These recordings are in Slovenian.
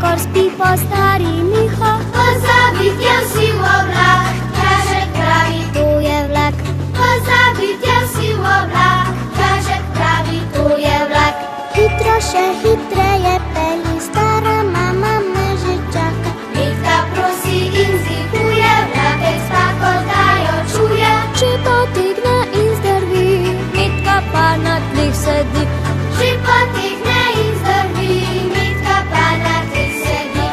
Ako spí po starý Micho, Pozabytiel si oblak, ťažek pravý, tu je vlak. pozabytiel si oblak, ťažek pravý, tu je vlak. Chytroše, chytre je peli, stará mama mže čaká. Mitka prosí, inzikuje, vlakej spáko dajo čuje. Šipotík na inzdrví, Mitka pána tých sedí. Šipotík neizdrví, Mitka pána tých sedí.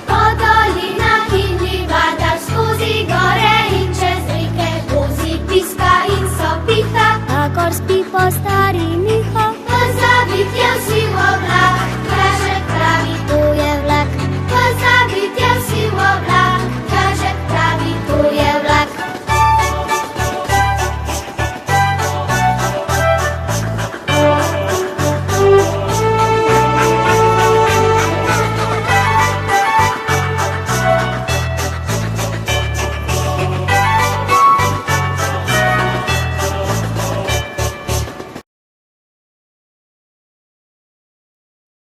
Po dolinách indi váda, skúzi gore inče z rike, vúzi píska, inso pícha. Ako spí po starý